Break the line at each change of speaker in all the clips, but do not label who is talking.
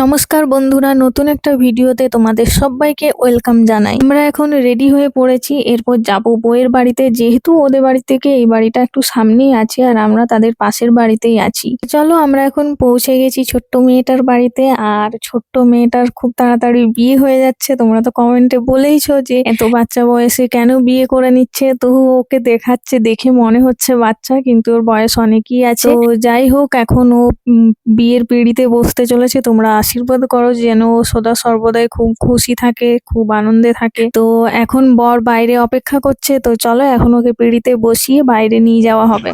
নমস্কার বন্ধুরা, নতুন একটা ভিডিওতে তোমাদের সবাইকে ওয়েলকাম জানাই। আমরা এখন রেডি হয়ে পড়েছি, এরপর যাব বউয়ের বাড়িতে। যেহেতু ওদের বাড়ি থেকে এই বাড়িটা একটু সামনেই আছে আর আমরা তাদের পাশের বাড়িতেই আছি। চলো, আমরা এখন পৌঁছে গেছি ছোট্ট মেয়েটার বাড়িতে। আর ছোট্ট মেয়েটার খুব তাড়াতাড়ি বিয়ে হয়ে যাচ্ছে। তোমরা তো কমেন্টে বলেইছো যে এত বাচ্চা বয়সে কেন বিয়ে করে নিচ্ছে। তো ওকে দেখাচ্ছে, দেখে মনে হচ্ছে বাচ্চা, কিন্তু ওর বয়স অনেকই আছে। তো যাই হোক, এখন ও বিয়ের পিঁড়িতে বসতে চলেছে। তোমরা আশীর্বাদ করো যেন ও সদা সর্বদাই খুব খুশি থাকে, খুব আনন্দে থাকে। তো এখন বর বাইরে অপেক্ষা করছে, তো চলো এখন ওকে পিঁড়িতে বসিয়ে বাইরে নিয়ে যাওয়া হবে।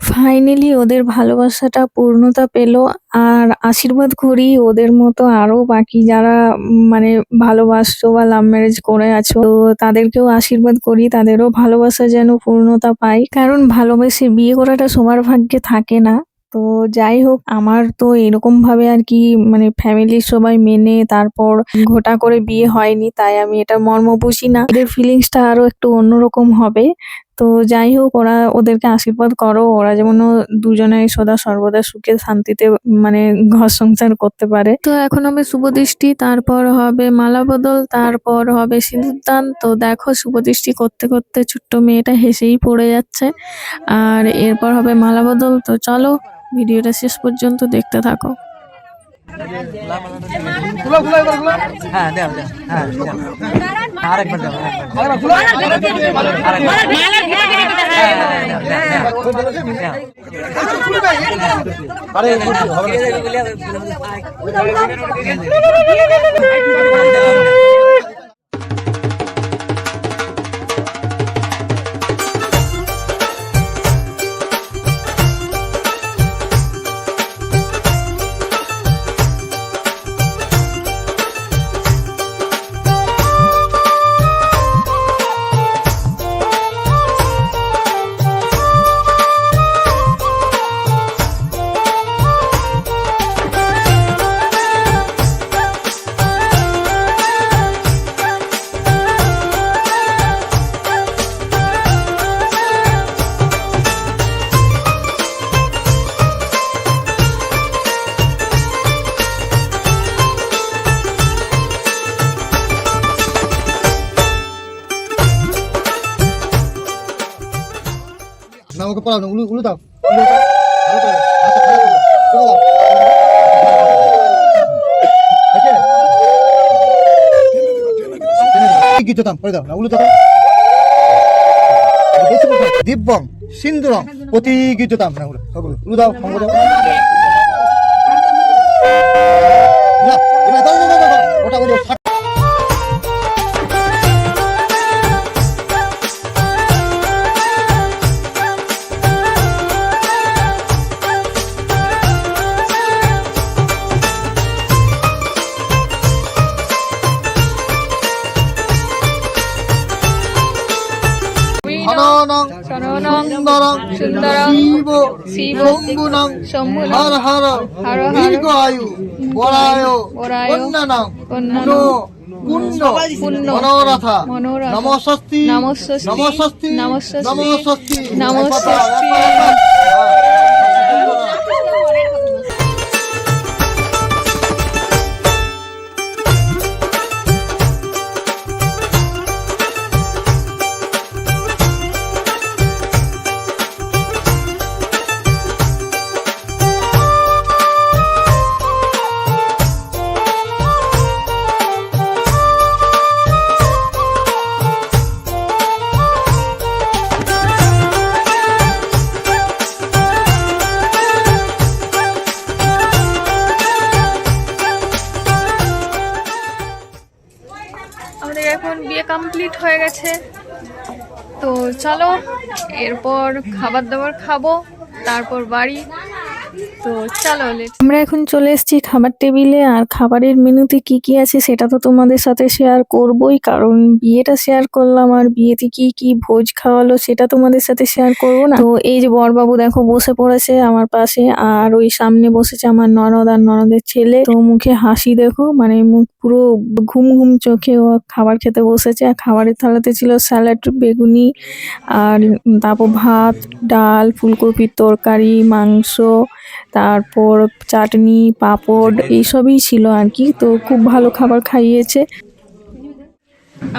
ফাইনালি ওদের ভালোবাসাটা পূর্ণতা পেল। আর আশীর্বাদ করি ওদের মতো আরো বাকি যারা মানে ভালোবাসছো বা লাভ ম্যারেজ করে আছো, তো তাদেরকেও আশীর্বাদ করি তাদেরও ভালোবাসা যেন পূর্ণতা পায়। কারণ ভালোবেসে বিয়ে করাটা সবার ভাগ্যে থাকে না। তো যাই হোক, আমার তো এরকম ভাবে আর কি মানে ফ্যামিলির সবাই মেনে তারপর ঘটা করে বিয়ে হয়নি, তাই আমি এটা মর্ম বুঝি না। এদের ফিলিংসটা আরো একটু অন্যরকম হবে। তো যাই হোক, ওদেরকে আশীর্বাদ করো, ওরা যেমন দুজনে সদা সর্বদা সুখে শান্তিতে মানে ঘর সংসার করতে পারে। তো এখন হবে শুভদৃষ্টি, তারপর হবে মালা বদল, তারপর হবে সিঁদুরদান। তো দেখো, শুভদৃষ্টি করতে করতে ছোট্ট মেয়েটা হেসেই পড়ে যাচ্ছে। আর এরপর হবে মালা বদল। তো চলো, ভিডিওটা শেষ পর্যন্ত দেখতে থাকো।
হ্যাঁ দেও দেও হ্যাঁ আরেকবার দাও
না ওকে পড়াও না, উলু দাও, গীত দাম পড়ে দাও না, উলু দাও। দিব্যং সিন্দুরং প্রতি গীত দাম না, উলু দাও, সঙ্গ দাও। ওটা দীর্ঘ আয়ু বরায় মনোরথা নমস্বস্তি নমস্বস্তি নমস্বস্তি নমস্বস্তি।
আমাদের এখন বিয়ে কমপ্লিট হয়ে গেছে। তো চলো, এরপর খাবার দাবার খাবো, তারপর বাড়ি। তো চলো আমরা এখন চলে এসেছি খাবার টেবিলে, আর খাবারের মেনুতে কি কি আছে সেটা তো তোমাদের সাথে শেয়ার করবোই, কারণ বিয়েটা শেয়ার করলাম আর বিয়েতে কি কি ভোজ খাওয়ালো সেটা তোমাদের সাথে শেয়ার করবো না। তো এই যে বরবাবু দেখো বসে পড়েছে আমার পাশে, আর ওই সামনে বসেছে আমার ননদ আর ননদের ছেলে। তো মুখে হাসি দেখো, মানে মুখ পুরো ঘুম ঘুম চোখে ও খাবার খেতে বসেছে। আর খাবারের থালাতে ছিল স্যালাড, বেগুনি, আর তারপর ভাত, ডাল, ফুলকপির তরকারি, মাংস, তারপর চাটনি, পাঁপড়, এইসবই ছিল আর কি। তো খুব ভালো খাবার খাইয়েছে।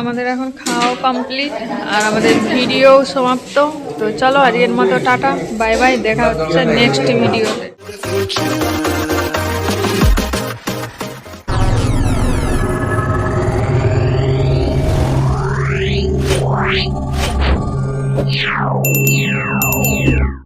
আমাদের এখন খাওয়া কমপ্লিট আর আমাদের ভিডিও সমাপ্ত। তো চলো আজকের মতো টাটা, বাই বাই, দেখা হচ্ছে নেক্সট ভিডিওতে।
Meow.